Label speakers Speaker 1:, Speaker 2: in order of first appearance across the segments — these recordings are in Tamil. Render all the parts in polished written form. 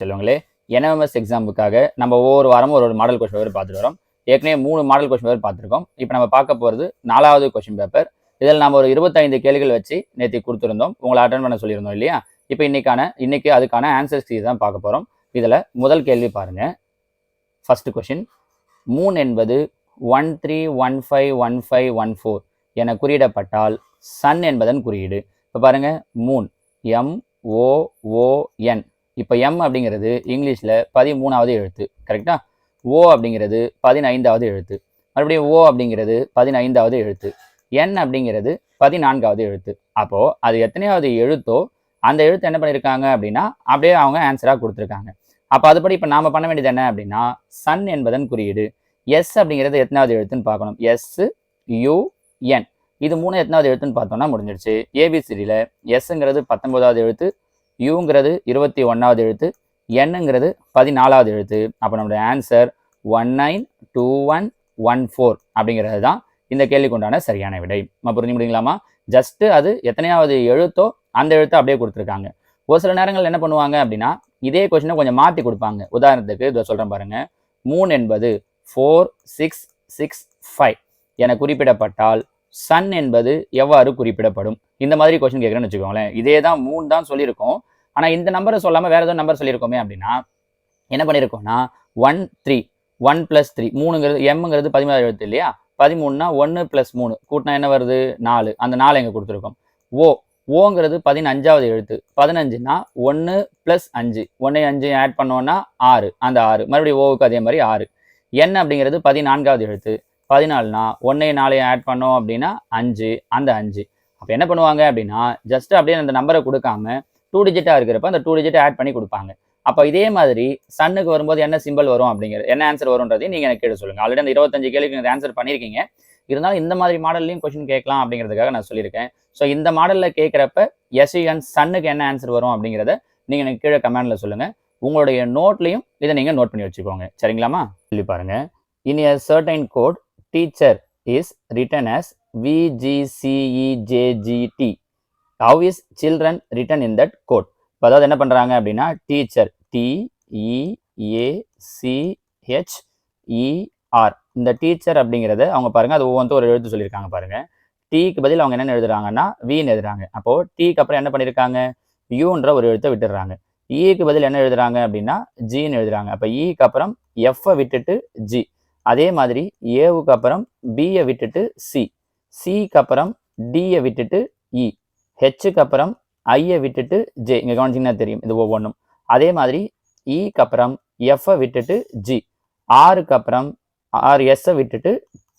Speaker 1: சொல்லுங்களே என்எம்எஸ் எக்ஸாமுக்காக நம்ம ஒவ்வொரு வாரமும் ஒரு மாடல் கொஸ்டின் பேப்பர் பார்த்துட்டு வரோம். ஏற்கனவே 3 மாடல் கொஸ்டின் பேப்பர் பார்த்துருக்கோம். இப்போ நம்ம பார்க்க போகிறது 4வது கொஸ்டின் பேப்பர். இதில் நம்ம ஒரு 25 கேள்விகள் வச்சு நேற்று கொடுத்துருந்தோம், உங்களை அட்டன் பண்ண சொல்லியிருந்தோம் இல்லையா? இப்போ இன்னைக்கு அதுக்கான ஆன்சர்ஸ் கீ தான் பார்க்க போகிறோம். இதில் முதல் கேள்வி பாருங்க. ஃபர்ஸ்ட் கொஸ்டின், மூன் என்பது 13151514 என குறியிடப்பட்டால் சன் என்பதன் குறியீடு. இப்போ பாருங்க, மூன் MOON. இப்போ M அப்படிங்கிறது இங்கிலீஷில் 13வது எழுத்து, கரெக்டா? O அப்படிங்கிறது 15வது எழுத்து, மறுபடியும் O அப்படிங்கிறது 15வது எழுத்து, N அப்படிங்கிறது 14வது எழுத்து. அப்போ அது எத்தனையாவது எழுத்தோ அந்த எழுத்து என்ன பண்ணியிருக்காங்க அப்படின்னா அப்படியே அவங்க ஆன்சராக கொடுத்துருக்காங்க. அப்போ அதுபடி இப்போ நாம் பண்ண வேண்டியது என்ன அப்படின்னா, சன் என்பதன் குறியீடு எஸ் அப்படிங்கிறது எத்தனாவது எழுத்துன்னு பார்க்கணும். SUN இது 3 எத்தனாவது எழுத்துன்னு பார்த்தோம்னா முடிஞ்சிடுச்சு. ஏபிசிடியில் எஸ்ங்கிறது 19வது எழுத்து, யூங்கிறது 21வது எழுத்து, என்னங்கிறது 14வது எழுத்து. அப்போ நம்மளுடைய ஆன்சர் 192114 அப்படிங்கிறது தான் இந்த கேள்விக்கு உண்டான சரியான விடை. நம்ம புரிஞ்சு முடியுங்களாமா? ஜஸ்ட் அது எத்தனையாவது எழுத்தோ அந்த எழுத்தை அப்படியே கொடுத்துருக்காங்க. ஒரு சில நேரங்கள் என்ன பண்ணுவாங்க அப்படின்னா, இதே கொஸ்டினை கொஞ்சம் மாற்றி கொடுப்பாங்க. உதாரணத்துக்கு இதை சொல்கிறேன் பாருங்க. மூன் என்பது 4665 என குறிப்பிடப்பட்டால் சன் என்பது எவ்வாறு குறிப்பிடப்படும்? இந்த மாதிரி கொஸ்டின் கேட்குறேன்னு வச்சுக்கோங்களேன். இதே தான் மூணு தான் சொல்லியிருக்கோம், ஆனால் இந்த நம்பரை சொல்லாமல் வேற ஏதோ நம்பர் சொல்லியிருக்கோமே அப்படின்னா என்ன பண்ணியிருக்கோம்னா 13 1 + 3 மூணுங்கிறது எம்ங்கிறது 13வது எழுத்து இல்லையா? 13னா 1 + 3 கூட்டினா என்ன வருது? 4. அந்த 4 எங்கே கொடுத்துருக்கோம். ஓங்கிறது 15வது எழுத்து, 15னா 1 + 5 1 5 ஆட் பண்ணோன்னா 6, அந்த 6 மறுபடியும் ஓவுக்கு அதே மாதிரி 6. என் அப்படிங்கிறது 14வது எழுத்து, 14னா 1 4 ஆட் பண்ணோம் அப்படின்னா 5, அந்த 5. அப்போ என்ன பண்ணுவாங்க அப்படின்னா ஜஸ்ட் அப்படியே அந்த நம்பரை கொடுக்காம 2 டிஜிட்டாக இருக்கிறப்ப அந்த 2 டிஜிட்டை ஆட் பண்ணி கொடுப்பாங்க. அப்போ இதே மாதிரி சன்னுக்கு வரும்போது என்ன சிம்பிள் வரும் அப்படிங்கிறது, என்ன ஆன்சர் வரும்ன்றதையும் நீங்கள் எனக்கு கேட்டு சொல்லுங்கள். ஆல்ரெடி அந்த 25 கேள்விக்கு நீங்கள் ஆன்சர் பண்ணியிருக்கீங்க. இருந்தாலும் இந்த மாதிரி மாடல்லையும் கொஸ்டின் கேட்கலாம் அப்படிங்கிறதுக்காக நான் சொல்லியிருக்கேன். ஸோ இந்த மாடலில் கேட்குறப்ப SUN சன்னுக்கு என்ன ஆன்சர் வரும் அப்படிங்கிறத நீங்கள் எனக்கு கீழே கமெண்டில் சொல்லுங்கள். உங்களுடைய நோட்லையும் இதை நீங்கள் நோட் பண்ணி வச்சுக்கோங்க, சரிங்களாமா? சொல்லி பாருங்க. In a certain code teacher is written as VGCEJGT. How is children written in that code? இப்போ அதாவது என்ன பண்ணுறாங்க அப்படின்னா டீச்சர் TEACHER, இந்த டீச்சர் அப்படிங்கிறத அவங்க பாருங்க, அது ஒவ்வொன்றும் ஒரு எழுத்து சொல்லியிருக்காங்க பாருங்க. டீக்கு பதில் அவங்க என்ன எழுதுறாங்கன்னா வீன்னு எழுதுறாங்க. அப்போ டீக்கு அப்புறம் என்ன பண்ணியிருக்காங்க, யூன்ற ஒரு எழுத்தை விட்டுடுறாங்க. ஈக்கு பதில் என்ன எழுதுறாங்க அப்படின்னா ஜின்னு எழுதுறாங்க. அப்போ ஈக்கு அப்புறம் எஃப்ஐ விட்டுட்டு ஜி. அதே மாதிரி ஏவுக்கு அப்புறம் பியை விட்டுட்டு சி, சிக்கு அப்புறம் டியை விட்டுட்டு இ, ஹெச்சுக்கு அப்புறம் ஐயை விட்டுட்டு ஜே. இங்கே கவனிச்சிங்கன்னா தெரியும் இது ஒவ்வொன்றும். அதே மாதிரி இக்கு அப்புறம் எஃப்ஐ விட்டுட்டு ஜி, ஆருக்கு அப்புறம் எஸ்ஸை விட்டுட்டு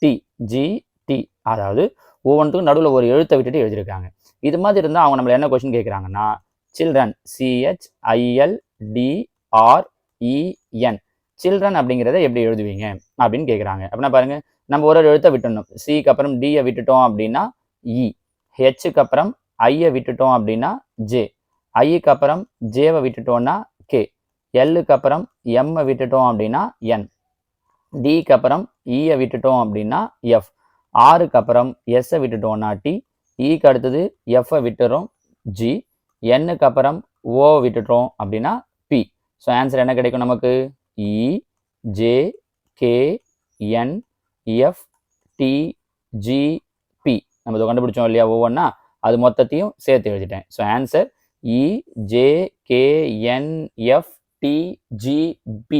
Speaker 1: டி, GT. அதாவது ஒவ்வொன்றுக்கும் நடுவில் ஒரு எழுத்தை விட்டுட்டு எழுதியிருக்காங்க. இது மாதிரி இருந்தால் அவங்க நம்மளை என்ன கொஸ்டின் கேட்குறாங்கன்னா, சில்ட்ரன் CHILDREN சில்ட்ரன் அப்படிங்கிறத எப்படி எழுதுவீங்க அப்படின்னு கேட்குறாங்க. அப்படின்னா பாருங்க, நம்ம ஒரு எழுத்தை விட்டுடணும். சிக்கு அப்புறம் டியை விட்டுட்டோம் அப்படின்னா இ, ஹெச்சுக்கு அப்புறம் ஐயை விட்டுட்டோம் அப்படின்னா ஜே, ஐக்கு அப்புறம் ஜேவை விட்டுட்டோம்னா கே, எல்லுக்கு அப்புறம் எம்மை விட்டுட்டோம் அப்படின்னா என், டிக்கு அப்புறம் இயை விட்டுட்டோம் அப்படின்னா எஃப், ஆருக்கு அப்புறம் எஸ்ஸை விட்டுட்டோம்னா டி, இக்கு அடுத்தது எஃப்ஐ விட்டுறோம் ஜி, என்னுக்கு அப்புறம் ஓ விட்டுட்டோம் அப்படின்னா பி. ஸோ ஆன்சர் என்ன கிடைக்கும் நமக்கு? EJKNFTGP. நம்ம இதை கண்டுபிடிச்சோம் இல்லையா ஒவ்வொன்றா, அது மொத்தத்தையும் சேர்த்து எழுதிட்டேன். ஸோ ஆன்சர் EJKNFTGP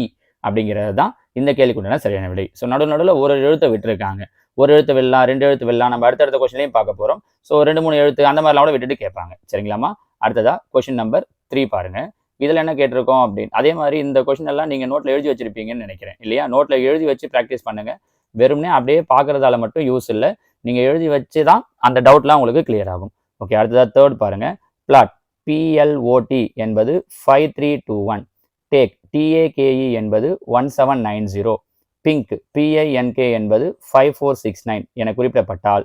Speaker 1: அப்படிங்கிறது தான் இந்த கேள்விக்குண்டான சரியான விடை. ஸோ நடுவில் ஒரு எழுத்தை விட்டுருக்காங்க. ஒரு எழுத்து வெள்ளலாம், 2 எழுத்து வெள்ளலாம், நம்ம அடுத்தடுத்த கொஸ்டின்லையும் பார்க்க போகிறோம். ஸோ 2 3 எழுத்து அந்த மாதிரிலாம் கூட விட்டுட்டு கேட்பாங்க, சரிங்களாமா? அடுத்ததா கொஸ்டின் நம்பர் 3 பாருங்க. இதில் என்ன கேட்டிருக்கோம் அப்படின்னு அதே மாதிரி இந்த கொஸ்டின் எல்லாம் நீங்கள் நோட்டில் எழுதி வச்சிருப்பீங்கன்னு நினைக்கிறேன் இல்லையா? நோட்டில் எழுதி வச்சு ப்ராக்டிஸ் பண்ணுங்க. வெறும்னே அப்படியே பார்க்கறதால மட்டும் யூஸ் இல்லை, நீங்கள் எழுதி வச்சு தான் அந்த டவுட்லாம் உங்களுக்கு கிளியர் ஆகும். ஓகே, அடுத்ததாக தேர்ட் பாருங்க. பிளாட் PLOT என்பது 5321, டேக் TAKE என்பது 1790, பிங்க் PINK என்பது 5469 என குறிப்பிடப்பட்டால்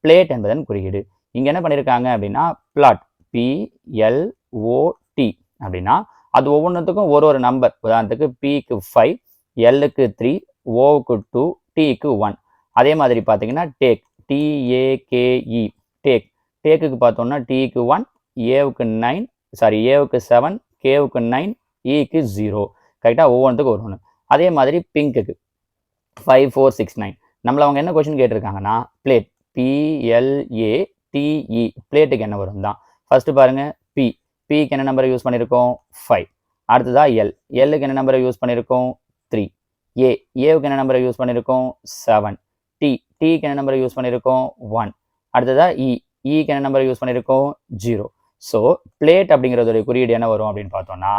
Speaker 1: பிளேட் என்பதன் குறியீடு. இங்கே என்ன பண்ணியிருக்காங்க அப்படின்னா பிளாட் PLOT அப்படின்னா அது ஒவ்வொன்றுத்துக்கும் ஒரு நம்பர். உதாரணத்துக்கு பிக்கு 5, எல்லுக்கு 3, ஓவுக்கு 2, டிக்கு 1. அதே மாதிரி பார்த்தீங்கன்னா டேக் TAKE, டேக்குக்கு பார்த்தோம்னா டிக்கு 1, ஏவுக்கு 9, ஏவுக்கு 7, கேவுக்கு 9, ஈக்கு 0. கரெக்டாக ஒவ்வொன்றுத்துக்கும் ஒரு ஒன்று. அதே மாதிரி பிங்க்குக்கு 5 4 6 9. நம்மள அவங்க என்ன கொஸ்டின் கேட்டிருக்காங்கன்னா பிளேட் PLATE பிளேட்டுக்கு என்ன வரும் தான். ஃபர்ஸ்ட் பாருங்க பிக்கு என்ன நம்பரை யூஸ் பண்ணியிருக்கோம் 5. அடுத்ததா எல்லுக்கு என்ன நம்பரை யூஸ் பண்ணியிருக்கோம் 3. ஏவுக்கு என்ன நம்பரை யூஸ் பண்ணியிருக்கோம் 7. டீக்கு என்ன நம்பரை யூஸ் பண்ணியிருக்கோம் 1. அடுத்ததா ஈக்கு என்ன நம்பரை யூஸ் பண்ணியிருக்கோம் 0. ஸோ பிளேட் அப்படிங்கிறதோடைய குறியீடு என்ன வரும் அப்படின்னு பார்த்தோம்னா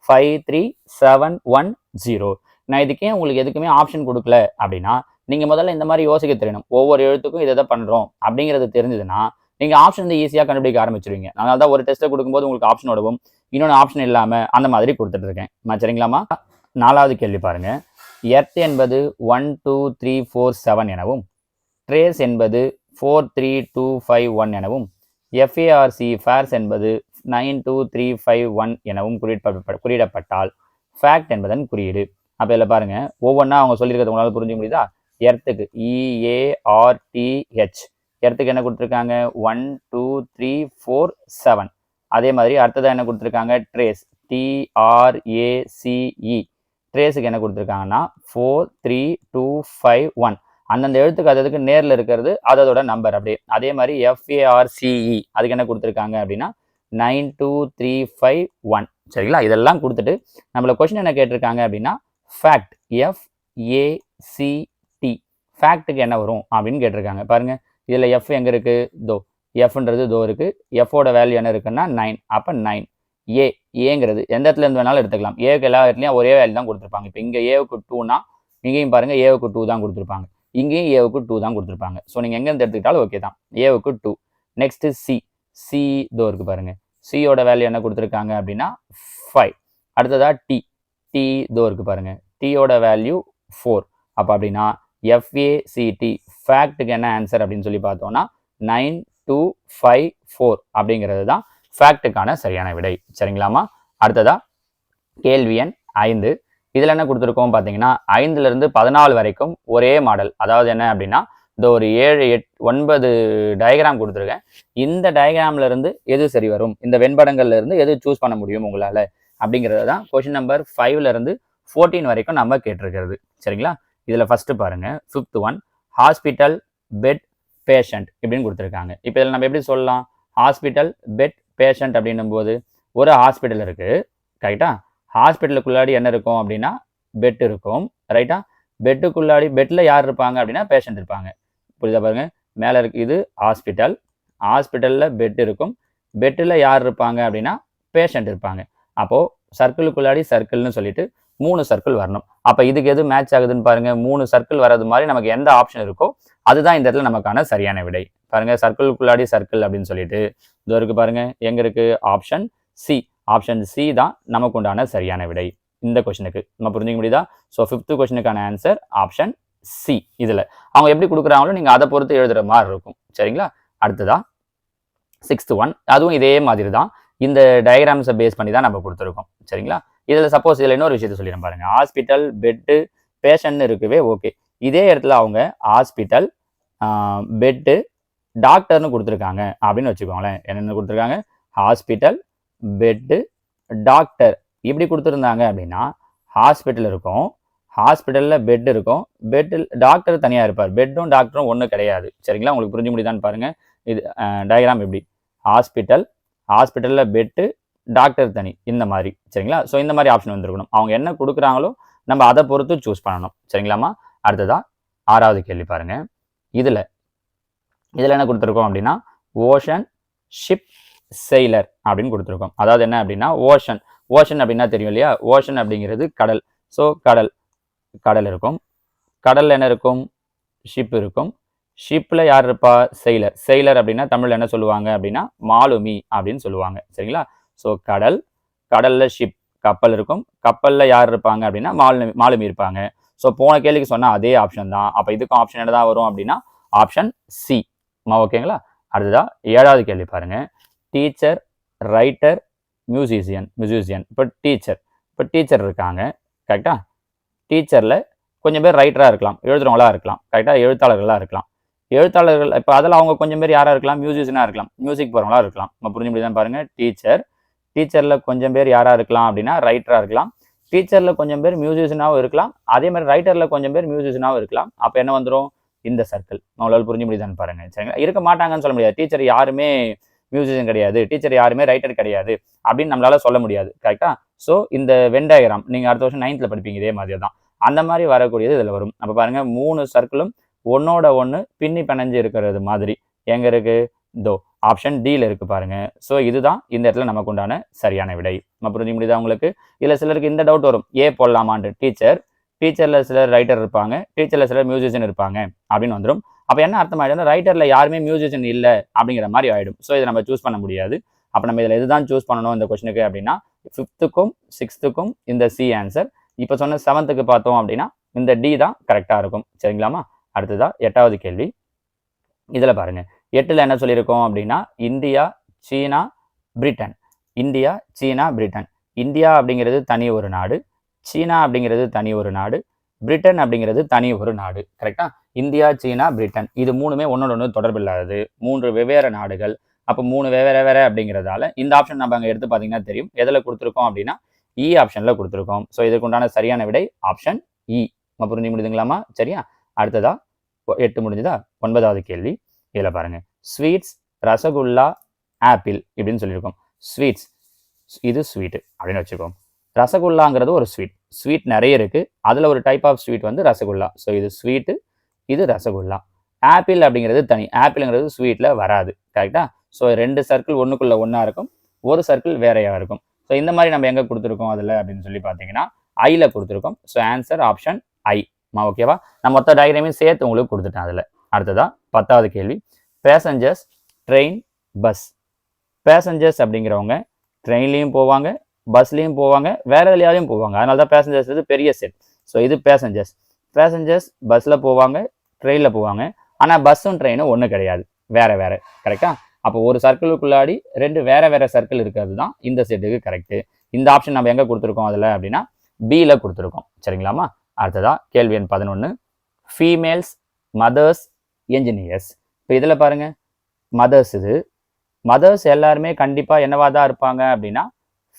Speaker 1: 5 3 7 1 0. நான் இதுக்கே உங்களுக்கு எதுக்குமே ஆப்ஷன் கொடுக்கல அப்படின்னா நீங்கள் முதல்ல இந்த மாதிரி யோசிக்க தெரியணும். ஒவ்வொரு எழுத்துக்கும் இதை பண்ணுறோம் அப்படிங்கிறது தெரிஞ்சதுன்னா நீங்கள் ஆப்ஷன் வந்து ஈஸியாக கண்டுபிடிக்க ஆரம்பிச்சிருவீங்க. அதனால தான் ஒரு டெஸ்ட்டை கொடுக்கும்போது உங்களுக்கு ஆப்ஷன் ஓடவும் இன்னொன்று ஆப்ஷன் இல்லாமல் அந்த மாதிரி கொடுத்துட்டு இருக்கேன். சரிங்களாமா? 4வது கேள்வி பாருங்க. எர்த் என்பது 1 2 3 4 7 எனவும் ட்ரேஸ் என்பது 4 3 2 5 1 எனவும் FARS என்பது 9 2 3 5 1 எனவும் குறியிடப்பட்டால் ஃபேக்ட் என்பதன் குறியீடு. அப்போ இதில் பாருங்க ஒவ்வொன்றா அவங்க சொல்லியிருக்கிறது உங்களால் புரிஞ்சுக்க முடியுதா? எர்த்துக்கு EARTH எர்த்துக்கு என்ன கொடுத்துருக்காங்க 1 2 3 4 7. அதே மாதிரி அடுத்ததாக என்ன கொடுத்துருக்காங்க ட்ரேஸ் TRACE ட்ரேஸுக்கு என்ன கொடுத்துருக்காங்கன்னா 4 3 2 5 1. அந்தந்த எழுத்துக்கு அதுக்கு நேரில் இருக்கிறது அதோட நம்பர் அப்படியே. அதே மாதிரி FARCE அதுக்கு என்ன கொடுத்துருக்காங்க அப்படின்னா 9 2 3 5 1. சரிங்களா? இதெல்லாம் கொடுத்துட்டு நம்மள கொஸ்டின் என்ன கேட்டிருக்காங்க அப்படின்னா ஃபேக்ட் FACT ஃபேக்ட்டுக்கு என்ன வரும் அப்படின்னு கேட்டிருக்காங்க. பாருங்க இதில் எஃப் எங்கே இருக்குது தோ எஃப்ன்றது தோ இருக்குது. எஃபோட வேல்யூ என்ன இருக்குன்னா 9. அப்போ 9. ஏங்கிறது எந்த இடத்துல இருந்து வேணாலும் எடுத்துக்கலாம். ஏவுக்கு எல்லா இடத்துலையும் ஒரே வேல்யூ தான் கொடுத்துருப்பாங்க. இப்போ இங்கே ஏவுக்கு 2னா இங்கேயும் பாருங்க ஏவுக்கு 2 தான் கொடுத்துருப்பாங்க. இங்கேயும் ஏவுக்கு 2 தான் கொடுத்துருப்பாங்க. ஸோ நீங்கள் எங்கேருந்து எடுத்துக்கிட்டாலும் ஓகே தான். ஏவுக்கு 2. நெக்ஸ்ட்டு சி தோ இருக்குது பாருங்க. சியோட வேல்யூ என்ன கொடுத்துருக்காங்க அப்படின்னா 5. அடுத்ததா டி தோ இருக்குது பாருங்க. டீயோட வேல்யூ 4. அப்போ அப்படின்னா FACT ஃபேக்ட்டுக்கு என்ன ஆன்சர் அப்படின்னு சொல்லி பார்த்தோம்னா 9 2 5 4 அப்படிங்கிறது தான் ஃபேக்ட்டுக்கான சரியான விடை. சரிங்களாமா? அடுத்ததா கேள்வி எண் 5. இதில் என்ன கொடுத்துருக்கோம் பார்த்தீங்கன்னா 5லேருந்து 14 வரைக்கும் ஒரே மாடல். அதாவது என்ன அப்படின்னா இந்த ஒரு 7 8 9 டயக்ராம் கொடுத்துருக்கேன். இந்த டயக்ராம்ல இருந்து எது சரி வரும், இந்த வெண்படங்கள்ல இருந்து எது சூஸ் பண்ண முடியும் உங்களால் அப்படிங்கிறது தான் கொஸ்டின் நம்பர் 5லேருந்து 14 வரைக்கும் நம்ம கேட்டிருக்கிறது. சரிங்களா? இதில் ஃபர்ஸ்ட் பாருங்க 5th one hospital bed patient இப்படின்னு கொடுத்துருக்காங்க. இப்போ இதில் நம்ம எப்படி சொல்லலாம்? ஹாஸ்பிட்டல் பெட் பேஷண்ட் அப்படின்னும் போது ஒரு ஹாஸ்பிட்டல் இருக்கு. கரெக்டா? ஹாஸ்பிட்டலுக்குள்ளாடி என்ன இருக்கும் அப்படின்னா பெட் இருக்கும். ரைட்டா? பெட்டுக்குள்ளாடி பெட்டில் யார் இருப்பாங்க அப்படின்னா பேஷண்ட் இருப்பாங்க. புரியுதா? பாருங்க மேலே இருக்கு இது ஹாஸ்பிட்டல். ஹாஸ்பிட்டலில் பெட் இருக்கும். பெட்டில் யார் இருப்பாங்க அப்படின்னா பேஷண்ட் இருப்பாங்க. அப்போது சர்க்கிளுக்குள்ளாடி சர்க்கிள்னு சொல்லிட்டு 3 சர்க்கிள் வரணும். அப்போ இதுக்கு எது மேட்ச் ஆகுதுன்னு பாருங்க. 3 சர்க்கிள் வர்றது மாதிரி நமக்கு எந்த ஆப்ஷன் இருக்கோ அதுதான் இந்த இடத்துல நமக்கான சரியான விடை. பாருங்க சர்க்கிளுக்குள்ளாடி சர்க்கிள் அப்படின்னு சொல்லிட்டு இது இருக்கு பாருங்க. எங்க இருக்கு? Option C. ஆப்ஷன் சி தான் நமக்கு உண்டான சரியான விடை இந்த கொஸ்டினுக்கு. நம்ம புரிஞ்சுக்க முடியுதா? ஸோ 5th கொஸ்டினுக்கான ஆன்சர் ஆப்ஷன் சி. இதில் அவங்க எப்படி கொடுக்குறாங்களோ நீங்கள் அதை பொறுத்து எழுதுற மாதிரி இருக்கும். சரிங்களா? அடுத்ததா 6th ஒன். அதுவும் இதே மாதிரி தான். இந்த டயக்ராம்ஸை பேஸ் பண்ணி தான் நம்ம கொடுத்துருக்கோம். சரிங்களா? இதில் சப்போஸ் இதில் இன்னொரு விஷயத்த சொல்லிடுறேன் பாருங்க. ஹாஸ்பிட்டல் பெட்டு பேஷண்ட்னு இருக்குவே ஓகே. இதே இடத்துல அவங்க ஹாஸ்பிட்டல் பெட்டு டாக்டர்னு கொடுத்துருக்காங்க அப்படின்னு வச்சுக்கோங்களேன். என்னென்ன கொடுத்துருக்காங்க? ஹாஸ்பிட்டல் பெட்டு டாக்டர் இப்படி கொடுத்துருந்தாங்க அப்படின்னா ஹாஸ்பிட்டல் இருக்கும், ஹாஸ்பிட்டலில் பெட் இருக்கும், பெட்டில் டாக்டர் தனியாக இருப்பார். பெட்டும் டாக்டரும் ஒன்றும் கிடையாது. சரிங்களா? உங்களுக்கு புரிஞ்சு முடியுதான்னு பாருங்கள். இது டயக்ராம் எப்படி ஹாஸ்பிட்டலில் பெட்டு டாக்டர் தனி இந்த மாதிரி. சரிங்களா? ஸோ இந்த மாதிரி ஆப்ஷன் வந்துருக்கணும். அவங்க என்ன கொடுக்குறாங்களோ நம்ம அதை பொறுத்து சூஸ் பண்ணணும். சரிங்களாமா? அடுத்ததான் 6வது கேள்வி பாருங்க. இதில் என்ன கொடுத்துருக்கோம் அப்படின்னா ஓஷன் ஷிப் செயிலர் அப்படின்னு கொடுத்துருக்கோம். அதாவது என்ன அப்படின்னா ஓஷன் அப்படின்னா தெரியும் இல்லையா? ஓஷன் அப்படிங்கிறது கடல். ஸோ கடல் இருக்கும். கடலில் என்ன இருக்கும்? ஷிப் இருக்கும். ஷிப்பில் யார் இருப்பா? செயிலர் அப்படின்னா தமிழில் என்ன சொல்லுவாங்க அப்படின்னா மாலுமி அப்படின்னு சொல்லுவாங்க. சரிங்களா? ஸோ கடலில் ஷிப் கப்பல் இருக்கும். கப்பலில் யார் இருப்பாங்க அப்படின்னா மாலுமி இருப்பாங்க. ஸோ போன கேள்விக்கு சொன்னால் அதே ஆப்ஷன் தான். அப்போ இதுக்கும் ஆப்ஷன் என்ன தான் வரும் அப்படின்னா ஆப்ஷன் சி. ஓகேங்களா? அடுத்ததான் 7வது கேள்வி பாருங்க. Teacher writer musician. இப்போ டீச்சர் இருக்காங்க. கரெக்டா? டீச்சரில் கொஞ்சம் பேர் ரைட்டராக இருக்கலாம், எழுதுறவங்களா இருக்கலாம். கரெக்டாக? எழுத்தாளர்களாக இருக்கலாம். எழுத்தாளர்கள் இப்போ அதில் அவங்க கொஞ்சம் பேர் யாராக இருக்கலாம்? மியூசிஷியனாக இருக்கலாம், மியூசிக் போகிறவங்களா இருக்கலாம். நம்ம புரிஞ்சு முடியுதான் பாருங்க. டீச்சரில் கொஞ்சம் பேர் யாராக இருக்கலாம் அப்படின்னா ரைட்டராக இருக்கலாம். டீச்சரில் கொஞ்சம் பேர் மியூசிஷியனாகவும் இருக்கலாம். அதே மாதிரி ரைட்டரில் கொஞ்சம் பேர் மியூசிஷியனாகவும் இருக்கலாம். அப்போ என்ன வந்துடும்? இந்த சர்க்கிள். உங்களால் புரிஞ்சு முடியுதான்னு பாருங்க. சரிங்களா? இருக்க மாட்டாங்கன்னு சொல்ல முடியாது. டீச்சர் யாருமே மியூசிஷியன் கிடையாது, டீச்சர் யாருமே ரைட்டர் கிடையாது அப்படின்னு நம்மளால சொல்ல முடியாது. கரெக்டா? ஸோ இந்த வென் டயக்ராம் நீங்கள் அடுத்த வருஷம் 9th படிப்பீங்க, இதே மாதிரி தான். அந்த மாதிரி வரக்கூடியது இதில் வரும். அப்போ பாருங்க 3 சர்க்கிளும் ஒன்னோட ஒன்று பின்னி பிணைஞ்சு இருக்கிறது மாதிரி எங்க இருக்கு? இதோ ஆப்ஷன் டியில் இருக்கு பாருங்க. ஸோ இதுதான் இந்த இடத்துல நமக்கு உண்டான சரியான விடை. நம்ம புரிஞ்சு முடியுதா உங்களுக்கு? இதில் சிலருக்கு இந்த டவுட் வரும், ஏ போடலாமான்ட்டு. டீச்சரில் சிலர் ரைட்டர் இருப்பாங்க, டீச்சரில் சிலர் மியூசிஷியன் இருப்பாங்க அப்படின்னு வந்துடும். அப்போ என்ன அர்த்தம் ஆகிடும்? ரைட்டரில் யாருமே மியூசிஷியன் இல்லை அப்படிங்கிற மாதிரி ஆகிடும். ஸோ இதை நம்ம சூஸ் பண்ண முடியாது. அப்போ நம்ம இதில் எதுதான் சூஸ் பண்ணணும் இந்த கொஸ்டினுக்கு அப்படின்னா 5th-க்கும் 6th-க்கும் இந்த சி ஆன்சர். இப்போ சொன்ன 7th-க்கு பார்த்தோம் அப்படின்னா இந்த டி தான் கரெக்டாக இருக்கும். சரிங்களாமா? அடுத்ததா 8வது கேள்வி. இதில் பாருங்க 8ல் என்ன சொல்லியிருக்கோம் அப்படின்னா இந்தியா, சீனா, பிரிட்டன். இந்தியா, சீனா, பிரிட்டன். இந்தியா அப்படிங்கிறது தனி ஒரு நாடு, சீனா அப்படிங்கிறது தனி ஒரு நாடு, பிரிட்டன் அப்படிங்கிறது தனி ஒரு நாடு. கரெக்டா? இந்தியா, சீனா, பிரிட்டன் இது மூணுமே ஒன்னோட ஒன்று தொடர்பு இல்லாதது, 3 வெவ்வேறு நாடுகள். அப்போ 3 வேற அப்படிங்கிறதால இந்த ஆப்ஷன் நம்ம அங்கே எடுத்து பார்த்தீங்கன்னா தெரியும். எதில் கொடுத்துருக்கோம் அப்படின்னா இ ஆப்ஷனில் கொடுத்துருக்கோம். ஸோ இதுக்கு உண்டான சரியான விடை ஆப்ஷன் இ. நம்ம புரிஞ்சு முடியுதுங்களாமா? சரியா? அடுத்ததா 8 முடிஞ்சுதா? 9வது கேள்வி. இதில் பாருங்க ஸ்வீட்ஸ், ரசகுல்லா, ஆப்பிள் இப்படின்னு சொல்லியிருக்கோம். ஸ்வீட்ஸ் இது ஸ்வீட்டு அப்படின்னு வச்சுக்கோம். ரசகுல்லாங்கிறது ஒரு ஸ்வீட் நிறைய இருக்கு. அதில் ஒரு டைப் ஆஃப் ஸ்வீட் வந்து ரசகுல்லா. ஸோ இது ஸ்வீட்டு, இது ரசகுல்லா. ஆப்பிள் அப்படிங்கிறது தனி. ஆப்பிள்ங்கிறது ஸ்வீட்டில் வராது. கரெக்டா? ஸோ 2 சர்க்கிள் ஒன்றுக்குள்ள ஒன்றா இருக்கும், ஒரு சர்க்கிள் வேறையா இருக்கும். ஸோ இந்த மாதிரி நம்ம எங்கே கொடுத்துருக்கோம் அதில் அப்படின்னு சொல்லி பார்த்தீங்கன்னா ஐயில் கொடுத்துருக்கோம். ஸோ ஆன்சர் ஆப்ஷன் ஐ. ஓகேவா? நான் மொத்த டயக்ராமையும் சேர்த்து உங்களுக்கு கொடுத்துட்டேன் அதில். அடுத்ததா 10வது கேள்வி. Passengers, train, bus. பேசஞ்சர்ஸ் அப்படிங்கிறவங்க ட்ரெயின்லையும் போவாங்க, பஸ்லையும் போவாங்க, வேற எதுலையாலையும் போவாங்க. அதனால தான் பேசஞ்சர்ஸ் இது பெரிய செட். ஸோ இது பேசஞ்சர்ஸ். பேசஞ்சர்ஸ் பஸ்ஸில் போவாங்க, ட்ரெயினில் போவாங்க. ஆனால் பஸ்ஸும் ட்ரெயினும் ஒன்று கிடையாது, வேற. கரெக்டா? அப்போ ஒரு சர்க்கிளுக்குள்ளாடி 2 வேற சர்க்கிள் இருக்கிறது தான் இந்த செட்டுக்கு கரெக்டு. இந்த ஆப்ஷன் நம்ம எங்கே கொடுத்துருக்கோம் அதில் அப்படின்னா பியில் கொடுத்துருக்கோம். சரிங்களாமா? அடுத்ததா கேள்வி எண் 11. Females, mothers, engineers. இப்போ இதில் பாருங்க மதர்ஸ். இது மதர்ஸ் எல்லாருமே கண்டிப்பாக என்னவா தான் இருப்பாங்க அப்படின்னா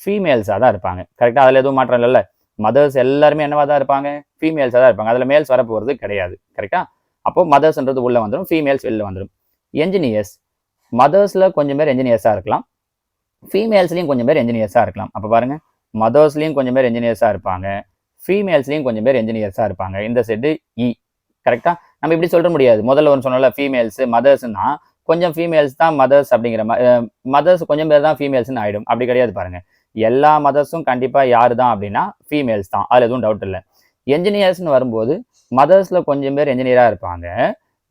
Speaker 1: ஃபீமேல்ஸாக தான் இருப்பாங்க. கரெக்டாக? அதில் எதுவும் மாற்றம் இல்லைல்ல. மதர்ஸ் எல்லாருமே என்னவா தான் இருப்பாங்க? ஃபீமேல்ஸாக தான் இருப்பாங்க. அதில் மேல்ஸ் வரப்போகிறது கிடையாது. கரெக்டா? அப்போ மதர்ஸ்ன்றது உள்ளே வந்துடும், ஃபீமேல்ஸ் வெளில வந்துடும். என்ஜினியர்ஸ், மதர்ஸில் கொஞ்சம் பேர் என்ஜினியர்ஸாக இருக்கலாம், ஃபீமேல்ஸ்லையும் கொஞ்சம் பேர் என்ஜினியர்ஸாக இருக்கலாம். அப்போ பாருங்க மதர்ஸ்லையும் கொஞ்சம் பேர் என்ஜினியர்ஸாக இருப்பாங்க, ஃபீமேல்ஸ்லையும் கொஞ்சம் பேர் என்ஜினியர்ஸாக இருப்பாங்க. இந்த செட்டு இ. கரெக்டா? நம்ம இப்படி சொல்ல முடியாது. முதல்ல ஒன்று சொன்னோம்ல ஃபீமேல்ஸ் மதர்ஸ்னா கொஞ்சம் ஃபீமேல்ஸ் தான் மதர்ஸ் அப்படிங்கிற மாதிரி, மதர்ஸ் கொஞ்சம் பேர் தான் ஃபீமேல்ஸ்னு ஆகிடும். அப்படி கிடையாது பாருங்க. எல்லா மதர்ஸும் கண்டிப்பாக யார் தான் அப்படின்னா ஃபீமேல்ஸ் தான். அதில் எதுவும் டவுட் இல்லை. என்ஜினியர்ஸ்னு வரும்போது மதர்ஸில் கொஞ்சம் பேர் என்ஜினியராக இருப்பாங்க,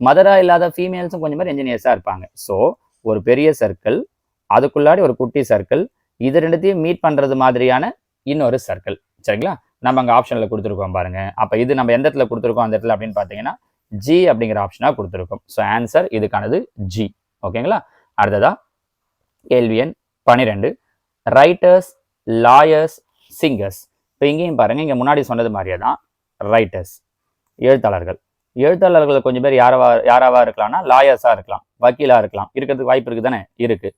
Speaker 1: மதராக இல்லாத ஃபீமேல்ஸும் கொஞ்சம் பேர் என்ஜினியர்ஸாக இருப்பாங்க. ஸோ ஒரு பெரிய சர்க்கிள், அதுக்குள்ளாடி ஒரு குட்டி சர்க்கிள், இது ரெண்டுத்தையும் மீட் பண்ணுறது மாதிரியான இன்னொரு சர்க்கிள். சரிங்களா? நம்ம அங்கே ஆப்ஷனில் கொடுத்துருக்கோம் பாருங்க. அப்போ இது நம்ம எந்த இடத்துல கொடுத்துருக்கோம் அந்த இடத்துல அப்படின்னு பார்த்தீங்கன்னா ஜி அப்படிங்கிற ஆப்ஷனாக கொடுத்துருக்கோம். ஸோ ஆன்சர் இதுக்கானது ஜி. ஓகேங்களா? அடுத்ததா கேள்வி எண் 12. Writers, lawyers, singers. இப்போ இங்கேயும் பாருங்க, இங்கே முன்னாடி சொன்னது மாதிரியே தான் ரைட்டர்ஸ் எழுத்தாளர்கள். எழுத்தாளர்கள் கொஞ்சம் பேர் யாராவா இருக்கலாம்னா லாயர்ஸாக இருக்கலாம், வக்கீலாக இருக்கலாம், இருக்கிறதுக்கு வாய்ப்பு இருக்குது தானே? இருக்கு.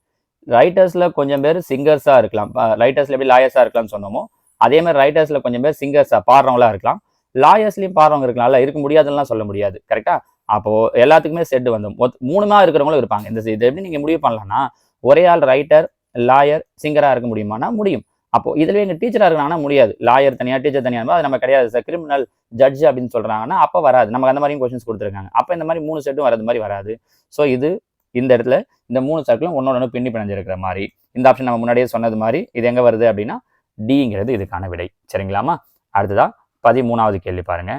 Speaker 1: ரைட்டர்ஸில் கொஞ்சம் பேர் சிங்கர்ஸாக இருக்கலாம். ரைட்டர்ஸில் எப்படி லாயர்ஸாக இருக்கலாம்னு சொன்னோமோ அதே மாதிரி ரைட்டர்ஸில் கொஞ்சம் பேர் சிங்கர்ஸாக பாடுறவங்களா இருக்கலாம். லாயர்ஸ்லையும் பாடுறவங்க இருக்கலாம்ல, இருக்க முடியாதுலாம் சொல்ல முடியாது. கரெக்டா? அப்போது எல்லாத்துக்குமே செட்டு வந்து 3 இருக்கிறவங்களும் இருப்பாங்க. இந்த இது எப்படி நீங்கள் முடிவு பண்ணலாம்னா ஒரே ஆள் ரைட்டர், லாயர், சிங்கராக இருக்க முடியுமானா முடியும். அப்போ இதுலேயே எங்கள் டீச்சராக இருக்காங்கன்னா முடியாது. லாயர் தனியாக, டீச்சர் தனியாக, அது நம்ம கிடையாது சார், கிரிமினல் ஜட்ஜ் அப்படின்னு சொல்கிறாங்கன்னா அப்போ வராது. நமக்கு அந்த மாதிரியும் கொஸ்டின்ஸ் கொடுத்துருக்காங்க. அப்போ இந்த மாதிரி 3 செட்டும் வரது மாதிரி வராது. ஸோ இது இந்த இடத்துல இந்த 3 சர்க்கிளும் ஒன்னொன்று பின்னி பிணைஞ்சிருக்கிற மாதிரி இந்த ஆப்ஷன் நம்ம முன்னாடியே சொன்னது மாதிரி இது எங்கே வருது அப்படின்னா டிங்கிறது இதுக்கான விடை. சரிங்களாமா? அடுத்ததா 13வது கேள்வி பாருங்க.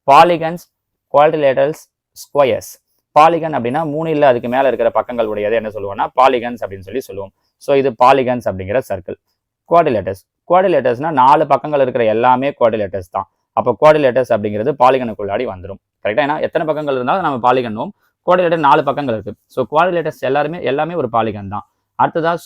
Speaker 1: Polygons, குவாட்ரிலேட்டரல்ஸ், squares. பாலிகன் அப்படின்னா 3 இல்லை அதுக்கு மேலே இருக்கிற பக்கங்கள் உடையது என்ன சொல்லுவோம்னா பாலிகன்ஸ் அப்படின்னு சொல்லுவோம். ஸோ இது பாலிகன்ஸ் அப்படிங்கிற சர்க்கிள். குவாட்ரிலேட்டர்ஸ்னா 4 பக்கங்கள் இருக்கிற எல்லாமே குவாட்ரிலேட்டர்ஸ் தான். அப்போ குவாட்ரிலேட்டர்ஸ் அப்படிங்கிறது பாலிகனுக்குள்ளாடி வந்துடும். கரெக்டாக? ஏன்னா எத்தனை பக்கங்கள் இருந்தாலும் நம்ம பாலிகனும், குவாட்ரிலேட்டர் 4 பக்கங்கள் இருக்குது. ஸோ குவாட்ரிலேட்டர்ஸ் எல்லாமே ஒரு பாலிகன் தான். அடுத்ததாக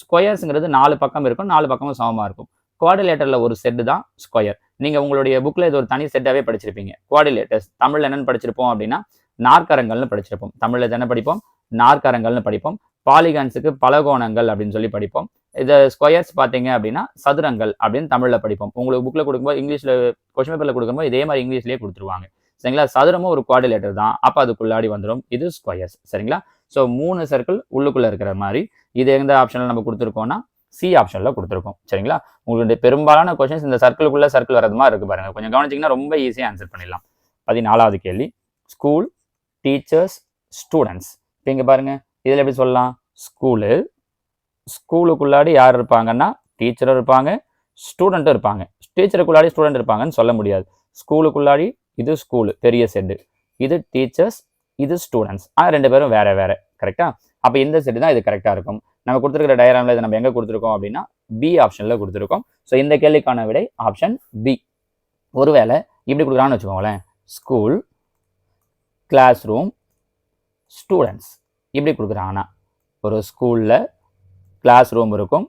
Speaker 1: ஸ்கொயர்ஸ்ங்கிறது 4 பக்கம் இருக்கும், 4 பக்கமும் சமமாக இருக்கும். குவாட்ரிலேட்டரில் ஒரு செட்டு தான் ஸ்கொயர். நீங்கள் உங்களுடைய புக்கில் இது ஒரு தனி செட்டாகவே படிச்சிருப்பீங்க. குவாட்ரிலேட்டர்ஸ் தமிழில் என்னென்னு படிச்சிருப்போம் அப்படின்னா நாற்கரங்கள்னு படிச்சிருப்போம். தமிழில் என்ன படிப்போம்? நாற்கரங்கள்னு படிப்போம். பாலிகான்ஸுக்கு பலகோணங்கள் அப்படின்னு சொல்லி படிப்போம். இதை ஸ்கொயர்ஸ் பார்த்தீங்க அப்படின்னா சதுரங்கள் அப்படின்னு தமிழில் படிப்போம். உங்களுக்கு புக்கில் கொடுக்கும்போது இங்கிலீஷில் கொஸ்டின் பேப்பரில் கொடுக்கும்போது இதே மாதிரி இங்கிலீஷ்லேயே கொடுத்துருவாங்க. சரிங்களா? சதுரமும் ஒரு குவாடிலேட்டர் தான். அப்போ அதுக்குள்ளாடி வந்துடும். இது ஸ்கொயர்ஸ். சரிங்களா? ஸோ 3 சர்க்கிள் உள்ளுக்குள்ளே இருக்கிற மாதிரி இது எந்த ஆப்ஷனில் நம்ம கொடுத்துருக்கோம்னா சி ஆப்ஷனில் கொடுத்துருக்கோம். சரிங்களா? உங்களுடைய பெரும்பாலான கொஸ்டின்ஸ் இந்த சர்க்கிளுக்குள்ளே சர்க்கிள் வரது மாதிரி இருக்கு பாருங்க. கொஞ்சம் கவனிச்சிங்கன்னா ரொம்ப ஈஸியாக ஆன்சர் பண்ணிடலாம். 14வது கேள்வி, ஸ்கூல், டீச்சர்ஸ், ஸ்டூடெண்ட்ஸ். இப்போ இங்கே பாருங்க, இதில் எப்படி சொல்லலாம்? ஸ்கூலுக்குள்ளாடி யார் இருப்பாங்கன்னா டீச்சரும் இருப்பாங்க, ஸ்டூடெண்ட்டும் இருப்பாங்க. டீச்சருக்குள்ளாடி ஸ்டூடெண்ட் இருப்பாங்கன்னு சொல்ல முடியாது. ஸ்கூலுக்குள்ளாடி இது ஸ்கூலு பெரிய செட்டு, இது டீச்சர்ஸ், இது ஸ்டூடெண்ட்ஸ். ஆனால் 2 பேரும் வேற வேற. கரெக்டா? அப்போ இந்த செட்டு தான் இது கரெக்டாக இருக்கும். நம்ம கொடுத்துருக்கிற டயக்ராமில் இதை நம்ம எங்கே கொடுத்துருக்கோம் அப்படின்னா பி ஆப்ஷனில் கொடுத்துருக்கோம். ஸோ இந்த கேள்விக்கான விடை ஆப்ஷன் பி. ஒருவேளை இப்படி கொடுக்குறான்னு வச்சுக்கோங்களேன், ஸ்கூல், கிளாஸ் ரூம், ஸ்டூடெண்ட்ஸ் இப்படி கொடுக்குறாங்கன்னா ஒரு ஸ்கூலில் கிளாஸ் ரூம் இருக்கும்,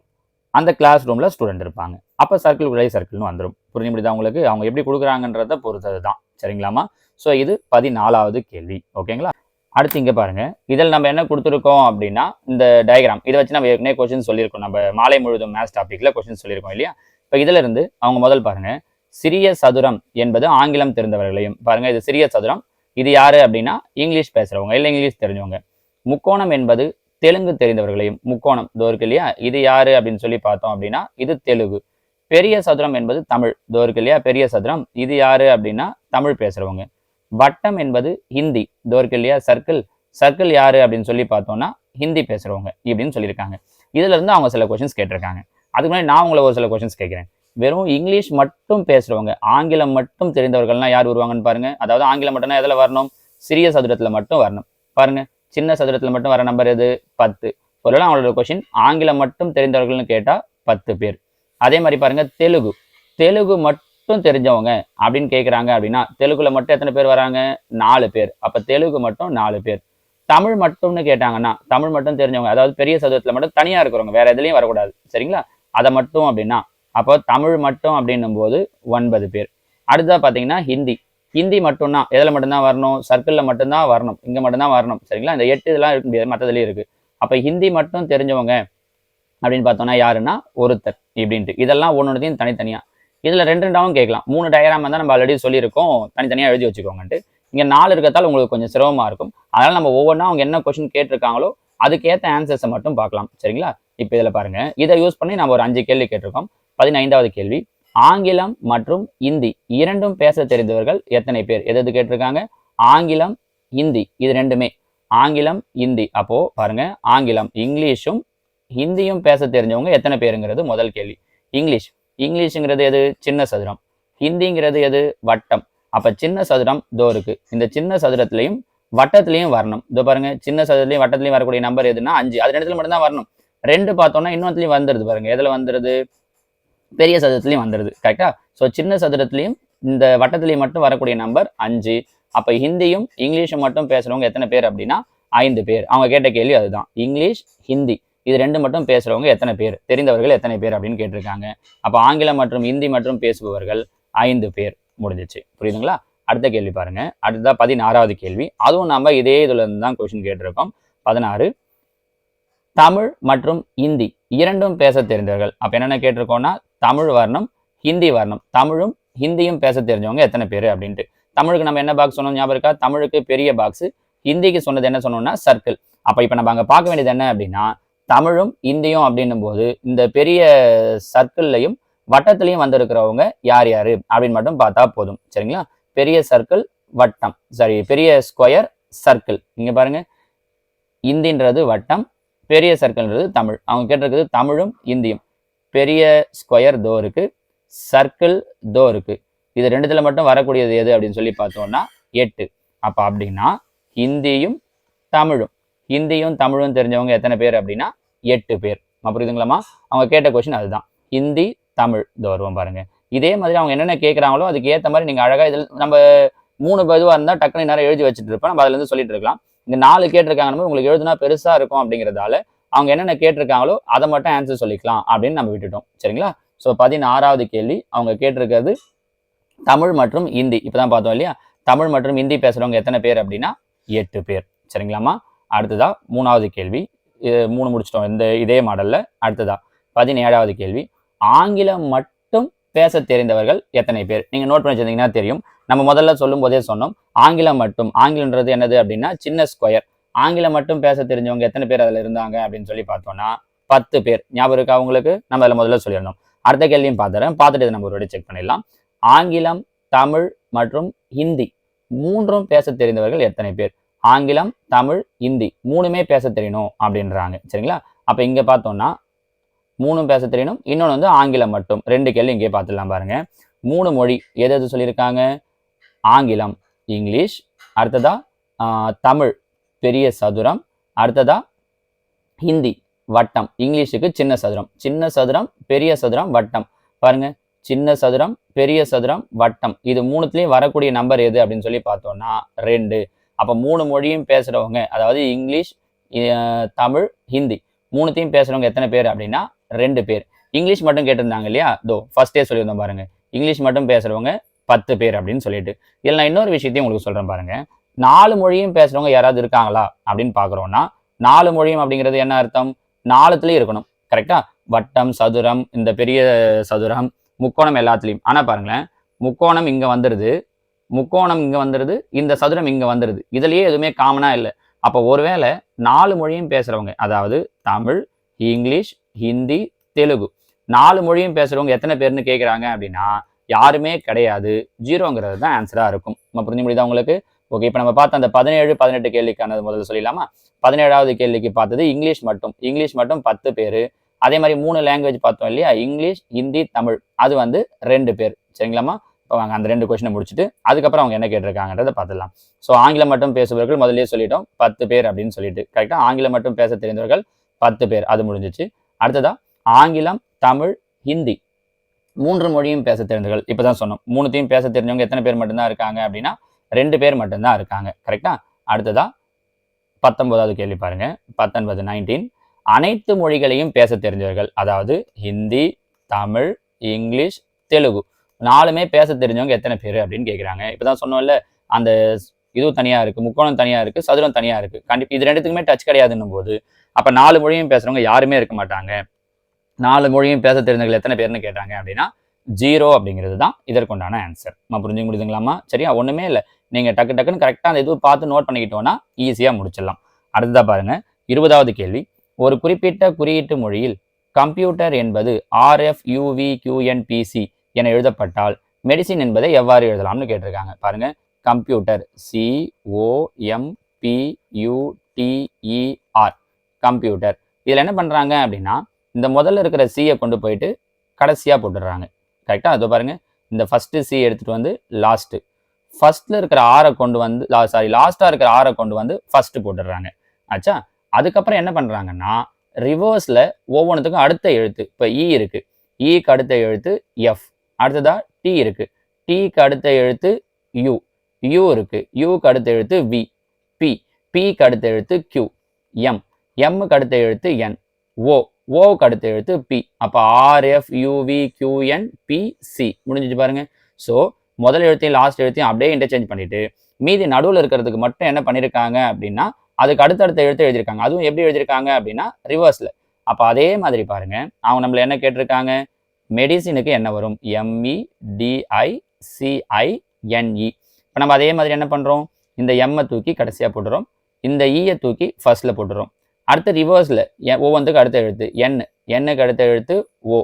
Speaker 1: அந்த கிளாஸ் ரூமில் ஸ்டூடெண்ட் இருப்பாங்க. அப்போ சர்க்கிள்னு வந்துடும். புரிஞ்சு முடியுதா உங்களுக்கு? அவங்க எப்படி கொடுக்குறாங்கன்றத பொறுத்தது தான். சரிங்களாமா? ஸோ இது 14வது கேள்வி. ஓகேங்களா? அடுத்து இங்கே பாருங்க, இதில் நம்ம என்ன கொடுத்துருக்கோம் அப்படின்னா இந்த டயக்ராம் இதை வச்சு நம்ம ஏற்கனவே கொஸ்டின் சொல்லியிருக்கோம். நம்ம மாலை முழுதும் மேத்ஸ் டாபிக்ல கொஸ்டின் சொல்லியிருக்கோம் இல்லையா? இப்போ இதுல இருந்து அவங்க முதல் பாருங்க, சிறிய சதுரம் என்பது ஆங்கிலம் தெரிந்தவர்களையும் பாருங்க. இது சிறிய சதுரம், இது யாரு அப்படின்னா இங்கிலீஷ் பேசுறவங்க இல்லை இங்கிலீஷ் தெரிஞ்சவங்க. முக்கோணம் என்பது தெலுங்கு தெரிந்தவர்களையும், முக்கோணம் இதோ இருக்கு இல்லையா, இது யாரு அப்படின்னு சொல்லி பார்த்தோம் அப்படின்னா இது தெலுங்கு. பெரிய சதுரம் என்பது தமிழ், இதோ இருக்கு இல்லையா பெரிய சதுரம், இது யாரு அப்படின்னா தமிழ் பேசுறவங்க. வட்டம் என்பது ஹிந்தி, இதோ இருக்கு இல்லையா சர்க்கிள் யாரு அப்படின்னு சொல்லி பார்த்தோம்னா ஹிந்தி பேசுறவங்க இப்படின்னு சொல்லியிருக்காங்க. இதுல இருந்து அவங்க சில கொஸ்டின்ஸ் கேட்டிருக்காங்க. அதுக்கு முன்னாடி நான் உங்களை ஒரு சில கொஸ்டின்ஸ் கேட்கிறேன். வெறும் இங்கிலீஷ் மட்டும் பேசுறவங்க, ஆங்கிலம் மட்டும் தெரிந்தவர்கள்லாம் யார் வருவாங்கன்னு பாருங்க. அதாவது ஆங்கிலம் மட்டும்னா எதில் வரணும்? சிறிய சதுரத்துல மட்டும் வரணும். பாருங்க, சின்ன சதுரத்துல மட்டும் வர நம்பர் எது? 10. ஒருவேளை அவங்களோட கொஸ்டின் ஆங்கிலம் மட்டும் தெரிந்தவர்கள்னு கேட்டா 10 பேர். அதே மாதிரி பாருங்க, தெலுங்கு மட்டும் தெரிஞ்சவங்க அப்படின்னு கேட்குறாங்க அப்படின்னா தெலுங்குல மட்டும் எத்தனை பேர் வராங்க? 4 பேர். அப்ப தெலுங்கு மட்டும் 4 பேர். தமிழ் மட்டும்னு கேட்டாங்கன்னா தமிழ் மட்டும் தெரிஞ்சவங்க, அதாவது பெரிய சதுரத்துல மட்டும் தனியா இருக்கிறவங்க, வேற எதுலையும் வரக்கூடாது. சரிங்களா? அதை மட்டும் அப்படின்னா அப்போ தமிழ் மட்டும் அப்படின்னும் போது 9 பேர். அடுத்தா பாத்தீங்கன்னா ஹிந்தி மட்டும்னா எதில் மட்டும்தான் வரணும்? சர்க்கிளில் மட்டும்தான் வரணும், இங்க மட்டும்தான் வரணும். சரிங்களா? இந்த 8 இதெல்லாம் இருக்க முடியாது, மற்றதுலேயும் இருக்கு. அப்ப ஹிந்தி மட்டும் தெரிஞ்சவங்க அப்படின்னு பார்த்தோம்னா யாருன்னா ஒருத்தர் இப்படின்ட்டு. இதெல்லாம் ஒன்னொன்னையும் தனித்தனியா இதுல 2 கேட்கலாம். 3 டயக்ராம் தான் நம்ம ஆல்ரெடி சொல்லியிருக்கோம், தனித்தனியா எழுதி வச்சுக்கோங்கன்ட்டு. இங்க 4 இருக்கிறதால உங்களுக்கு கொஞ்சம் சிரமமா இருக்கும். அதனால நம்ம ஒவ்வொன்றா அவங்க என்ன கொஸ்டின் கேட்டிருக்காங்களோ அதுக்கேற்ற ஆன்சர்ஸை மட்டும் பார்க்கலாம். சரிங்களா? இப்போ இதில் பாருங்க, இதை யூஸ் பண்ணி நம்ம ஒரு 5 கேள்வி கேட்டிருக்கோம். 15வது கேள்வி, ஆங்கிலம் மற்றும் இந்தி இரண்டும் பேச தெரிந்தவர்கள் எத்தனை பேர்? எது கேட்டிருக்காங்க? ஆங்கிலம், இந்தி, இது ரெண்டுமே. ஆங்கிலம், இந்தி. அப்போ பாருங்க, ஆங்கிலம் இங்கிலீஷும் ஹிந்தியும் பேச தெரிஞ்சவங்க எத்தனை பேருங்கிறது முதல் கேள்வி. இங்கிலீஷுங்கிறது எது? சின்ன சதுரம். ஹிந்திங்கிறது எது? வட்டம். அப்ப சின்ன சதுரம் இதோ இருக்கு. இந்த சின்ன சதுரத்திலையும் வட்டத்திலையும் வரணும். இதோ பாருங்க, சின்ன சதுரத்திலையும் வட்டத்திலையும் வரக்கூடிய நம்பர் எதுன்னா 5. அது 2 மட்டும்தான் வரணும். 2 பார்த்தோம்னா இன்னொன்றுலையும் வந்துருது பாருங்க. எதுல வந்துருது? பெரிய சதுரத்திலையும் வந்துருது. கரெக்டா? ஸோ சின்ன சதுரத்திலையும் இந்த வட்டத்திலையும் மட்டும் வரக்கூடிய நம்பர் 5. அப்ப ஹிந்தியும் இங்கிலீஷும் மட்டும் பேசுறவங்க எத்தனை பேர் அப்படின்னா 5 பேர். அவங்க கேட்ட கேள்வி அதுதான். இங்கிலீஷ், ஹிந்தி இது 2 மட்டும் பேசுறவங்க எத்தனை பேர்? தெரிந்தவர்கள் எத்தனை பேர் அப்படின்னு கேட்டிருக்காங்க. அப்ப ஆங்கிலம் மற்றும் இந்தி மற்றும் பேசுபவர்கள் 5 பேர். முடிஞ்சிச்சு. புரியுதுங்களா? அடுத்த கேள்வி பாருங்க. அடுத்ததா 16வது கேள்வி. அதுவும் நம்ம இதே இதுல இருந்து தான் கொஸ்டின் கேட்டிருக்கோம். 16, தமிழ் மற்றும் இந்தி இரண்டும் பேச தெரிந்தவர்கள். அப்ப என்னென்ன கேட்டிருக்கோம்னா தமிழ் வரணும், ஹிந்தி வரணும். தமிழும் ஹிந்தியும் பேச தெரிஞ்சவங்க எத்தனை பேர் அப்படின்ட்டு. தமிழுக்கு நம்ம என்ன பாக்ஸ் சொன்னோம் ஞாபகம் இருக்கா? தமிழுக்கு பெரிய பாக்ஸ். ஹிந்திக்கு சொன்னது என்ன சொன்னோம்னா சர்க்கிள். அப்ப இப்ப நம்ம அங்க பார்க்க வேண்டியது என்ன அப்படின்னா தமிழும் இந்தியும் அப்படின்னும் போது இந்த பெரிய சர்க்கிள்லையும் வட்டத்திலையும் வந்திருக்கிறவங்க யார் யாரு அப்படின்னு மட்டும் பார்த்தா போதும். சரிங்களா? பெரிய சர்க்கிள், வட்டம், சாரி பெரிய ஸ்கொயர், சர்க்கிள். இங்க பாருங்க, இந்தின்றது வட்டம், பெரிய சர்க்கிள்ன்றது தமிழ். அவங்க கேட்டிருக்கிறது தமிழும் இந்தியும். பெரிய ஸ்கொயர் தோ இருக்கு, சர்க்கிள் தோ இருக்கு. இது 2த்துல மட்டும் வரக்கூடியது எது அப்படின்னு சொல்லி பார்த்தோம்னா 8. அப்ப அப்படின்னா ஹிந்தியும் தமிழும் தெரிஞ்சவங்க எத்தனை பேர் அப்படின்னா 8 பேர். புரியுதுங்களாமா? அவங்க கேட்ட கொஸ்டின் அதுதான். ஹிந்தி, தமிழ் இது வருவோம் பாருங்க. இதே மாதிரி அவங்க என்னென்ன கேட்குறாங்களோ அதுக்கு ஏற்ற மாதிரி நீங்க அழகா இதில் நம்ம 3 இதுவாக இருந்தால் டக்குனு நேரம் எழுதி வச்சுட்டு இருப்பேன். நம்ம அதுல இருந்து சொல்லிட்டு இருக்கலாம். இந்த 4 கேட்டிருக்காங்க, உங்களுக்கு எழுதுனா பெருசா இருக்கும் அப்படிங்கிறதால அவங்க என்னென்ன கேட்டிருக்காங்களோ அதை மட்டும் ஆன்சர் சொல்லிக்கலாம் அப்படின்னு நம்ம விட்டுட்டோம். சரிங்களா? ஸோ 16வது கேள்வி அவங்க கேட்டிருக்கிறது தமிழ் மற்றும் இந்தி. இப்பதான் பார்த்தோம் இல்லையா? தமிழ் மற்றும் இந்தி பேசுறவங்க எத்தனை பேர் அப்படின்னா 8 பேர். சரிங்களாமா? அடுத்ததா 3வது கேள்வி. 3 முடிச்சிட்டோம் இதே மாடல்ல. அடுத்ததா 17வது கேள்வி. ஆங்கிலம் மட்டும் பேச தெரிந்தவர்கள் எத்தனை பேர்? நீங்க நோட் பண்ணி வச்சிருந்தீங்கன்னா தெரியும். நம்ம முதல்ல சொல்லும் போதே சொன்னோம். ஆங்கிலம் மட்டும். ஆங்கிலம்ன்றது என்னது அப்படின்னா சின்ன ஸ்கொயர். ஆங்கிலம் மட்டும் பேச தெரிஞ்சவங்க எத்தனை பேர் அதுல இருந்தாங்க அப்படின்னு சொல்லி பார்த்தோம்னா 10 பேர். ஞாபகம் இருக்கா உங்களுக்கு? நம்ம அதில் முதல்ல சொல்லியிருந்தோம். அடுத்த கேள்வியும் பார்த்துறேன். பார்த்துட்டு இதை நம்ம ஒரு செக் பண்ணிடலாம். ஆங்கிலம், தமிழ் மற்றும் ஹிந்தி மூன்றும் பேச தெரிந்தவர்கள் எத்தனை பேர்? ஆங்கிலம், தமிழ், ஹிந்தி 3மே பேச தெரியணும் அப்படின்றாங்க. சரிங்களா? அப்ப இங்க பார்த்தோம்னா 3ம் பேச தெரியணும். இன்னொன்று வந்து ஆங்கிலம் மட்டும். 2 கேள்வி இங்கே பார்த்துடலாம் பாருங்க. 3 மொழி எது சொல்லியிருக்காங்க? ஆங்கிலம், இங்கிலீஷ், அடுத்ததா தமிழ் பெரிய சதுரம், அடுத்ததா ஹிந்தி வட்டம். இங்கிலீஷுக்கு சின்ன சதுரம். சின்ன சதுரம், பெரிய சதுரம், வட்டம். பாருங்க, சின்ன சதுரம், பெரிய சதுரம், வட்டம். இது 3த்துலயும் வரக்கூடிய நம்பர் எது அப்படின்னு சொல்லி பார்த்தோம்னா 2. அப்ப 3 மொழியும் பேசுறவங்க, அதாவது இங்கிலீஷ், தமிழ், ஹிந்தி 3த்தையும் பேசுறவங்க எத்தனை பேர் அப்படின்னா 2 பேர். இங்கிலீஷ் மட்டும் கேட்டிருந்தாங்க இல்லையா? ஃபர்ஸ்டே சொல்லியிருந்தோம் பாருங்க. இங்கிலீஷ் மட்டும் பேசுறவங்க 10 பேர் அப்படின்னு சொல்லிட்டு. இதில் நான் இன்னொரு விஷயத்தையும் உங்களுக்கு சொல்றேன் பாருங்க. 4 மொழியும் பேசுறவங்க யாராவது இருக்காங்களா அப்படின்னு பாக்குறோம்னா 4 மொழியும் அப்படிங்கிறது என்ன அர்த்தம்? 4த்துலயும் இருக்கணும். கரெக்டா? வட்டம், சதுரம், இந்த பெரிய சதுரம், முக்கோணம் எல்லாத்துலயும். ஆனா பாருங்களேன், முக்கோணம் இங்க வந்துருது, முக்கோணம் இங்க வந்துருது, இந்த சதுரம் இங்க வந்துருது. இதுலயே எதுவுமே காமனா இல்லை. அப்போ ஒருவேளை 4 மொழியும் பேசுறவங்க, அதாவது தமிழ், இங்கிலீஷ், ஹிந்தி, தெலுங்கு 4 மொழியும் பேசுறவங்க எத்தனை பேர்னு கேட்குறாங்க அப்படின்னா யாருமே கிடையாது. 0ங்கிறது தான் ஆன்சரா இருக்கும். நம்ம புரிஞ்சு முடியுதா உங்களுக்கு? ஓகே, இப்போ நம்ம பார்த்த அந்த 17, 18 கேள்விக்கானது முதல்ல சொல்லிடலாமா? 17வது கேள்விக்கு பார்த்தது இங்கிலீஷ் மட்டும். இங்கிலீஷ் மட்டும் 10 பேர். அதே மாதிரி 3 லாங்குவேஜ் பார்த்தோம் இல்லையா? இங்கிலீஷ், ஹிந்தி, தமிழ். அது வந்து 2 பேர். சரிங்களாமா? இப்போ வாங்க அந்த 2 கொஸ்டினை முடிச்சுட்டு அதுக்கப்புறம் அவங்க என்ன கேட்டிருக்காங்கன்றதை பார்த்துடலாம். ஸோ ஆங்கிலம் மட்டும் பேசுபவர்கள் முதலே சொல்லிட்டோம் 10 பேர் அப்படின்னு சொல்லிட்டு. கரெக்டா? ஆங்கிலம் மட்டும் பேச தெரிந்தவர்கள் 10 பேர். அது முடிஞ்சிச்சு. அடுத்ததா ஆங்கிலம், தமிழ், ஹிந்தி 3 மொழியும் பேச தெரிந்தவர்கள். இப்பதான் சொன்னோம். 3த்தையும் பேச தெரிஞ்சவங்க எத்தனை பேர் மட்டும்தான் இருக்காங்க அப்படின்னா 2 பேர் மட்டும்தான் இருக்காங்க. கரெக்டா? அடுத்ததா 19வது கேள்வி பாருங்க. 19 அனைத்து மொழிகளையும் பேச தெரிஞ்சவர்கள், அதாவது ஹிந்தி, தமிழ், இங்கிலீஷ், தெலுங்கு 4மே பேச தெரிஞ்சவங்க எத்தனை பேர் அப்படின்னு கேட்குறாங்க. இப்பதான் சொன்னோம்ல, அந்த இது தனியா இருக்கு, முக்கோணம் தனியா இருக்கு, சதுரம் தனியா இருக்கு. கண்டிப்பா இது 2த்துக்குமே டச் கிடையாதுன்னும் போது அப்ப 4 மொழியும் பேசுறவங்க யாருமே இருக்க மாட்டாங்க. 4 மொழியும் பேச தெரிஞ்சவர்கள் எத்தனை பேர்னு கேட்டாங்க அப்படின்னா 0 அப்படிங்கிறது தான் இதற்குண்டான ஆன்சர். நம்ம புரிஞ்சுக்க முடியுதுங்களாமா? சரியா? ஒண்ணுமே இல்லை. நீங்க டக்கு டக்குன்னு கரெக்டா அந்த இது பார்த்து நோட் பண்ணிக்கிட்டோம்னா ஈஸியா முடிச்சிடலாம். அடுத்ததா பாருங்க, 20வது கேள்வி. ஒரு குறிப்பிட்ட குறியீட்டு மொழியில் கம்ப்யூட்டர் என்பது RFUVQNPC என எழுதப்பட்டால் மெடிசின் என்பதை எவ்வாறு எழுதலாம்னு கேட்டிருக்காங்க. பாருங்க, கம்ப்யூட்டர் COMPUTER கம்ப்யூட்டர். இதுல என்ன பண்றாங்க அப்படின்னா இந்த முதல்ல இருக்கிற சியை கொண்டு போயிட்டு கடைசியா போட்டுடுறாங்க. கரெக்டா? அதோ பாருங்க, இந்த ஃபர்ஸ்ட் சி எடுத்துட்டு வந்து லாஸ்ட், ஃபர்ஸ்ட்ல இருக்கிற ஆரை கொண்டு வந்து லாஸ்டா இருக்கிற ஆரை கொண்டு வந்து ஃபர்ஸ்ட் போட்டுடுறாங்க. ஆச்சா? அதுக்கப்புறம் என்ன பண்றாங்கன்னா ரிவர்ஸ்ல ஒவ்வொன்றுத்துக்கும் அடுத்த எழுத்து. இப்போ இ இருக்கு, இக்கு அடுத்த எழுத்து எஃப், அடுத்ததா டி இருக்கு, டிக்கு அடுத்த எழுத்து யூ, யூ இருக்கு, யூக்கு அடுத்த எழுத்து வி, பி, பிக்கு அடுத்த எழுத்து கியூ, எம், எம்முக்கு அடுத்த எழுத்து என், ஓ, ஓவுக்கு அடுத்த எழுத்து பி. அப்போ RFUVQNPC முடிஞ்சிச்சு பாருங்க. ஸோ முதல் எழுத்தையும் லாஸ்ட் எழுத்தையும் அப்படியே இன்டர்சேஞ்ச் பண்ணிட்டு மீதி நடுவில் இருக்கிறதுக்கு மட்டும் என்ன பண்ணியிருக்காங்க அப்படின்னா அதுக்கு அடுத்தடுத்த எழுத்து எழுதியிருக்காங்க. அதுவும் எப்படி எழுதியிருக்காங்க அப்படின்னா ரிவர்ஸ்ல. அப்போ அதே மாதிரி பாருங்க, அவங்க நம்மள என்ன கேட்டிருக்காங்க? மெடிசினுக்கு என்ன வரும்? MEDICINE. இப்போ நம்ம அதே மாதிரி என்ன பண்றோம்? இந்த எம்மை தூக்கி கடைசியா போட்டுறோம், இந்த ஈயை தூக்கி ஃபர்ஸ்ட்ல போட்டுறோம். அடுத்த ரிவர்ஸ்ல ஒவ்வொன்றுக்கு அடுத்த எழுத்து என், எண்ணுக்கு அடுத்த எழுத்து ஓ,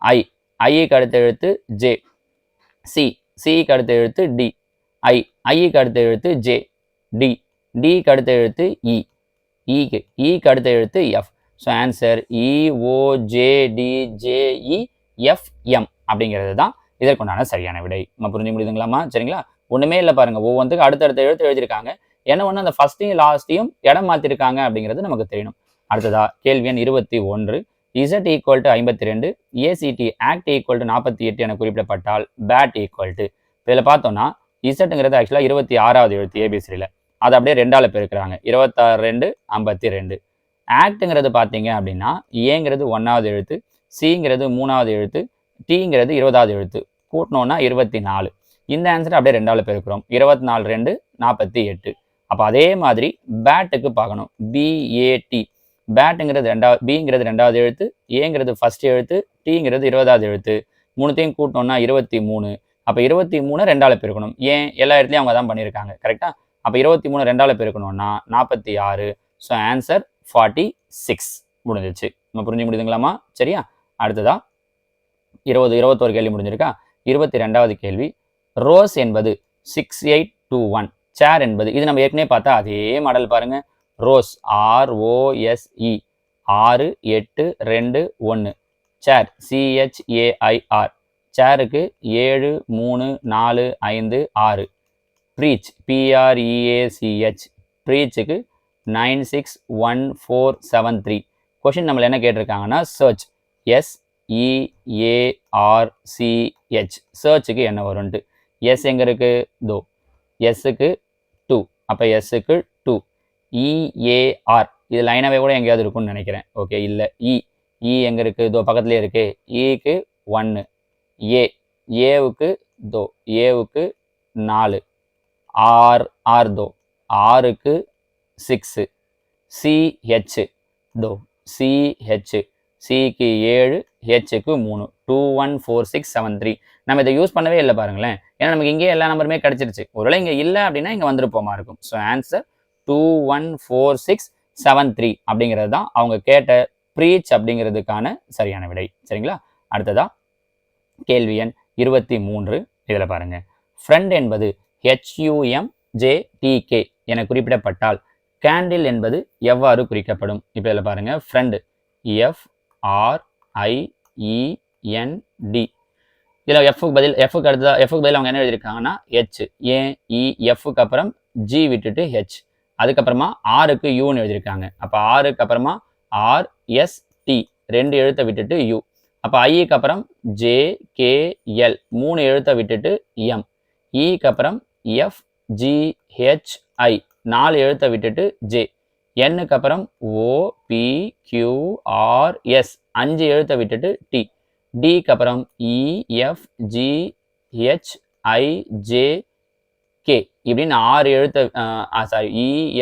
Speaker 1: ஐ, ஐக்கு அடுத்த எழுத்து ஜே, சி, சிக்கு அடுத்த எழுத்து டி, ஐ, ஐக்கு அடுத்த எழுத்து ஜே, டி, டிக்கு அடுத்த எழுத்து இ, இக்கு அடுத்த எழுத்து எஃப். ஸோ ஆன்சர் EOJDJEFM அப்படிங்கிறது தான் இதற்குண்டான சரியான விடை. நம்ம புரிஞ்சு முடியுதுங்களாமா? சரிங்களா? ஒண்ணுமே இல்லை பாருங்க, ஒவ்வொன்றுக்கு அடுத்தடுத்த எழுத்து எழுதியிருக்காங்க. என்ன ஒன்று அந்த ஃபர்ஸ்டையும் லாஸ்ட்டையும் இடம் மாத்திருக்காங்க அப்படிங்கிறது நமக்கு தெரியணும். அடுத்ததா கேள்வி எண் 21. Z = 52, ACT ACT = 48 என குறிப்பிடப்பட்டால் BAT = இதில் பார்த்தோம்னா இசட்டுங்கிறது ஆக்சுவலாக 26வது எழுத்து ஏபிசியில், அதை அப்படியே 2ஆல் பெருக்கிறாங்க. 26 2 52. ஆக்ட்ங்கிறது பார்த்தீங்க அப்படின்னா ஏங்கிறது 1வது எழுத்து, சிங்கிறது 3வது எழுத்து, டிங்கிறது 20வது எழுத்து. கூட்டினோன்னா 24. இந்த ஆன்சரை அப்படியே 2ஆல் பெருக்கிறோம். 24 2 48. அப்போ அதே மாதிரி பேட்டுக்கு பார்க்கணும். BAT பேட்டுங்கிறது பிங்கிறது 2வது எழுத்து, ஏங்கிறது ஃபர்ஸ்ட் எழுத்து, டீங்கிறது 20வது எழுத்து. மூணுத்தையும் கூட்டணும்னா 23. அப்போ 23 2ஆல் பெருக்கணும். ஏன் எல்லா இடத்துலையும் அவங்க தான் பண்ணியிருக்காங்க கரெக்டா? அப்போ 23 2ஆல் பெருக்கணும்னா 46. ஸோ ஆன்சர் 46 முடிஞ்சிச்சு. நம்ம புரிஞ்சு முடியுதுங்களாமா? சரியா? அடுத்ததா 21 கேள்வி முடிஞ்சிருக்கா? 22வது கேள்வி. ரோஸ் என்பது 6821. சேர் என்பது இது நம்ம ஏற்கனவே பார்த்தா அதே மாடல் பாருங்க. Rose ROSE 6 8 2 1. சேர் CHAIR. சேருக்கு 7 3 4 5 6. Preach PREACH. ப்ரீச்சுக்கு 961473. கொஷின் நம்மள என்ன கேட்டிருக்காங்கன்னா சர்ச் SEARCH. சர்ச்சுக்கு என்ன வரும்ட்டு. எஸ் எங்க இருக்கு? தோ எஸ்ஸுக்கு 2. அப்போ எஸ்ஸுக்கு 2. EAR இது லைனாகவே கூட எங்கேயாவது இருக்கும்னு நினைக்கிறேன். ஓகே இல்லை. இ எங்கே இருக்குது? தோ பக்கத்துலேயே இருக்கு. ஈக்கு 1. ஏவுக்கு தோ ஏவுக்கு 4. ஆர் தோ ஆருக்கு 6. CH தோ CH. சிக்கு 7, ஹெச்சுக்கு 3. 214673. நம்ம இதை யூஸ் பண்ணவே இல்லை பாருங்களேன். ஏன்னா நமக்கு இங்கே எல்லா நம்பருமே கிடைச்சிருச்சு. ஒருவேளை இங்கே இல்லை அப்படின்னா இங்கே வந்துருப்போமா இருக்கும். ஸோ ஆன்சர் 214673 அப்படிங்கிறது தான் அவங்க கேட்ட ப்ரீச் அப்படிங்கிறதுக்கான சரியான விடை. சரிங்களா? அடுத்ததா கேள்வி எண் 23. இதில் பாருங்க. ஃப்ரெண்ட் என்பது HUMJTK என குறிப்பிடப்பட்டால் கேண்டில் என்பது எவ்வாறு குறிக்கப்படும்? இப்போ இதில் பாருங்க. Friend FRIEND. இதில் எஃப்க்கு பதில் அவங்க என்ன எழுதியிருக்காங்கன்னா H. ஏன் எஃப்க்கு அப்புறம் G விட்டுட்டு H. அதுக்கப்புறமா ஆருக்கு யூன்னு எழுதியிருக்காங்க. அப்போ ஆருக்கு அப்புறமா RST 2 எழுத்தை விட்டுட்டு U. அப்போ ஐக்கு அப்புறம் JKL 3 எழுத்தை விட்டுட்டு M. ஈக்கு அப்புறம் FGHI 4 எழுத்தை விட்டுட்டு J. எண்ணுக்கு அப்புறம் OPQRS 5 எழுத்தை விட்டுட்டு T. டிக்கு அப்புறம் EFGHIJK இப்படின்னு 6 எழுத்து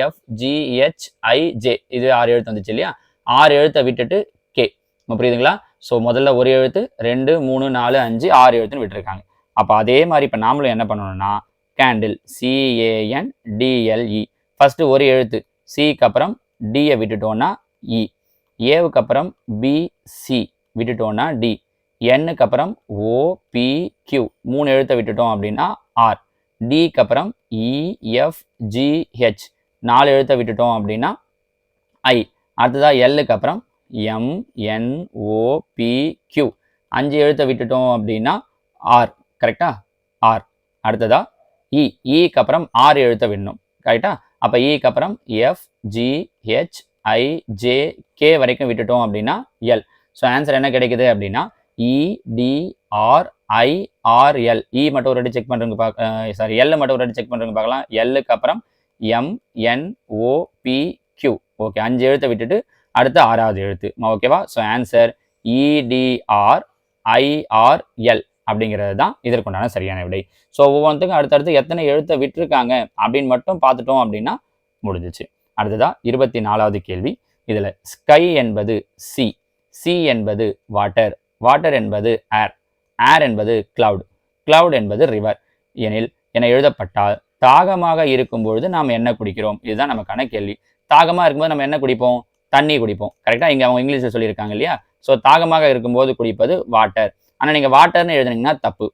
Speaker 1: EFGHIJ இது 6 எழுத்து வந்துச்சு இல்லையா? 6 எழுத்தை விட்டுட்டு K. புரியுதுங்களா? ஸோ முதல்ல ஒரு எழுத்து 2 3 4 5 6 எழுத்துன்னு விட்டுருக்காங்க. அப்போ அதே மாதிரி இப்போ நாமளும் என்ன பண்ணணும்னா கேண்டில் CANDLE ஃபர்ஸ்ட் ஒரு எழுத்து சிக்கு அப்புறம் டியை விட்டுட்டோம்னா இ. ஏவுக்கு அப்புறம் BC விட்டுட்டோம்னா டி. எண்ணுக்கு அப்புறம் OPQ 3 எழுத்தை விட்டுட்டோம் அப்படின்னா R. டிக்கு அப்புறம் EFGH 4 எழுத்தை விட்டுட்டோம் அப்படின்னா I. அடுத்ததா எல்லுக்கு அப்புறம் MNOPQ 5 எழுத்தை விட்டுட்டோம் அப்படின்னா R. கரெக்டா? R. அடுத்ததா ஈக்கு அப்புறம் 6 எழுத்தை விடணும். கரெக்டா? அப்போ ஈக்கு அப்புறம் FGHIJK வரைக்கும் விட்டுட்டோம் அப்படின்னா எல். ஸோ ஆன்சர் என்ன கிடைக்குது அப்படின்னா EDRIRL. இ மட்டும் ஒரு வாட்டி செக் பண்ணுறவங்க எல் மட்டும் ஒரு வாட்டி செக் பண்ணுறவங்க பார்க்கலாம். எல்லுக்கு அப்புறம் MNOPQ. ஓகே 5 எழுத்தை விட்டுட்டு அடுத்து 6வது எழுத்து. ஓகேவா? ஸோ ஆன்சர் EDRIRL அப்படிங்கிறது தான் இதற்குண்டான சரியான விடை. ஸோ ஒவ்வொன்றுக்கும் அடுத்தடுத்து எத்தனை எழுத்தை விட்டுருக்காங்க அப்படின்னு மட்டும் பார்த்துட்டோம் அப்படின்னா முடிஞ்சிச்சு. அடுத்ததா 24வது கேள்வி. இதில் ஸ்கை என்பது சி. சி என்பது வாட்டர். வாட்டர் என்பது ஏர். ஏர் என்பது கிளவுட். கிளவுட் என்பது ரிவர் எனில் என எழுதப்பட்டால் தாகமாக இருக்கும்பொழுது நாம் என்ன குடிக்கிறோம்? இதுதான் நமக்கான கேள்வி. தாகமாக இருக்கும்போது நம்ம என்ன குடிப்போம்? தண்ணி குடிப்போம். கரெக்டாக இங்கே அவங்க இங்கிலீஷில் சொல்லியிருக்காங்க இல்லையா? ஸோ தாகமாக இருக்கும்போது குடிப்பது வாட்டர். ஆனால் நீங்கள் வாட்டர்னு எழுதுனீங்கன்னா தப்பு.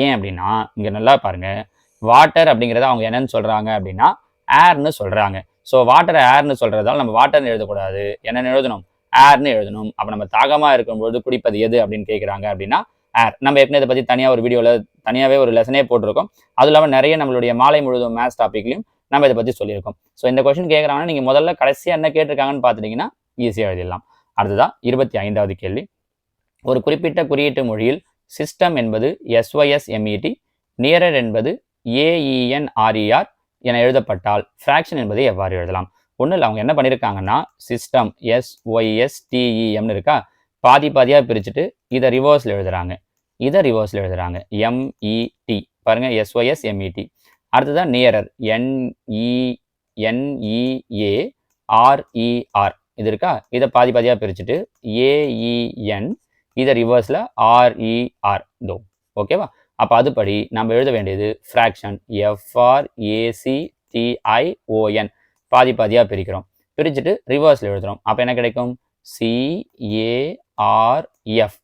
Speaker 1: ஏன் அப்படின்னா இங்கே நல்லா பாருங்க. வாட்டர் அப்படிங்கிறத அவங்க என்னன்னு சொல்கிறாங்க அப்படின்னா ஏர்னு சொல்கிறாங்க. ஸோ வாட்டரை ஏர்னு சொல்கிறதால நம்ம வாட்டர்னு எழுதக்கூடாது. என்னென்னு எழுதணும்? ஏர்னு எழுதணும். அப்போ நம்ம தாகமாக இருக்கும்போது குடிப்பது எது அப்படின்னு கேட்குறாங்க அப்படின்னா ஏர். நம்ம ஏற்கனவே இதை பற்றி தனியாக ஒரு வீடியோவில் தனியாகவே ஒரு லெசனே போட்டிருக்கோம். அதுவும் இல்லாமல் நிறைய நம்மளுடைய மாலை முழுதும் மேத்ஸ் டாப்பிக்லையும் நம்ம இதை பற்றி சொல்லியிருக்கோம். ஸோ இந்த கொஸ்டின் கேட்குறாங்கன்னா நீங்கள் முதல்ல கடைசியாக என்ன கேட்டிருக்காங்கன்னு பார்த்துட்டிங்கன்னா ஈஸியாக எழுதிடலாம். அடுத்ததான் 25வது கேள்வி. ஒரு குறிப்பிட்ட குறியீட்டு மொழியில் சிஸ்டம் என்பது SYSMET, நியரர் என்பது AENRER என எழுதப்பட்டால் ஃப்ராக்ஷன் என்பதை எவ்வாறு எழுதலாம்? ஒன்றும் இல்லை, அவங்க என்ன பண்ணியிருக்காங்கன்னா சிஸ்டம் SYSTEMனு இருக்கா, பாதி பாதியாக பிரிச்சுட்டு இதை ரிவர்ஸில் எழுதுறாங்க. MET பாருங்க, SYSMET. அடுத்ததான் நியரர் NENEARER. இது இருக்கா, இதை பாதி பாதியாக பிரிச்சுட்டு ஏஇஎன், இதை ரிவர்ஸில் ஆர்இஆர் தோ. ஓகேவா? அப்போ அதுபடி நம்ம எழுத வேண்டியது ஃப்ராக்ஷன் எஃப்ஆர்ஏசிடிஐஓஎன் பாதி பாதியாக பிரிக்கிறோம். பிரிச்சுட்டு ரிவர்ஸில் எழுதுறோம். அப்போ என்ன கிடைக்கும்? சிஏஆர்எஃப்.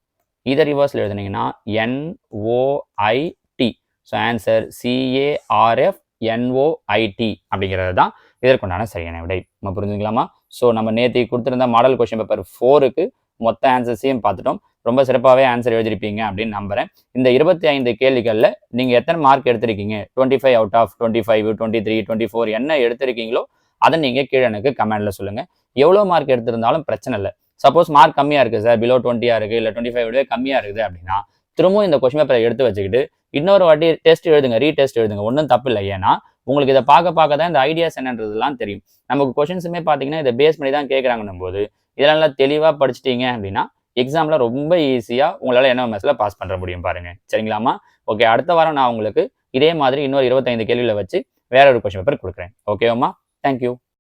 Speaker 1: இதை ரிவர்ஸில் எழுதுனீங்கன்னா என்ஓஐடி. ஸோ ஆன்சர் சிஏஆர்எஃப் என்ஓஐடி அப்படிங்கிறது தான் இதற்குண்டான சரியான விடை. நம்ம புரிஞ்சுக்கலாமா? ஸோ நம்ம நேற்று கொடுத்துருந்த மாடல் கொஸ்டின் பேப்பர் 4க்கு மொத்த ஆன்சர்ஸையும் பார்த்துட்டோம். ரொம்ப சிறப்பாகவே ஆன்சர் எழுதிருப்பீங்க அப்படின்னு நம்புறேன். இந்த 25 கேள்விகளில் நீங்கள் எத்தனை மார்க் எடுத்திருக்கீங்க, 25 அவுட் ஆஃப் 25, 23, 24 என்ன எடுத்திருக்கீங்களோ அதை நீங்கள் கீழே எனக்கு கமெண்ட்டில் சொல்லுங்கள். எவ்வளோ மார்க் எடுத்திருந்தாலும் பிரச்சனை இல்லை. சப்போஸ் மார்க் கம்மியாக இருக்குது சார், பிலோ 20 இருக்குது, இல்லை 25 விடவே கம்மியாக இருக்குது அப்படின்னா திரும்பவும் இந்த கொஸ்டின் பேப்பரை எடுத்து வச்சுக்கிட்டு இன்னொரு வாட்டி டெஸ்ட் எழுதுங்க, ரீடெஸ்ட் எழுதுங்க, ஒன்றும் தப்பு இல்லை. ஏன்னா உங்களுக்கு இதை பார்க்க தான் இந்த ஐடியாஸ் என்னன்றதுலாம் தெரியும். நமக்கு கொஸ்டின்ஸுமே பார்த்தீங்கன்னா இதை பேஸ் பண்ணி தான் கேட்குறாங்கன்னும் போது இதெல்லாம் தெளிவாக படிச்சிட்டீங்க அப்படின்னா எக்ஸாமில் ரொம்ப ஈஸியாக உங்களால் என்எம்எஸ்ல பாஸ் பண்ண முடியும் பாருங்க. சரிங்களாமா? ஓகே, அடுத்த வாரம் நான் உங்களுக்கு இதே மாதிரி இன்னொரு 25 கேள்விகளை வச்சு வேற ஒரு கொஸ்டின் பேப்பர் கொடுக்குறேன். ஓகேவாம்மா? தேங்க்யூ.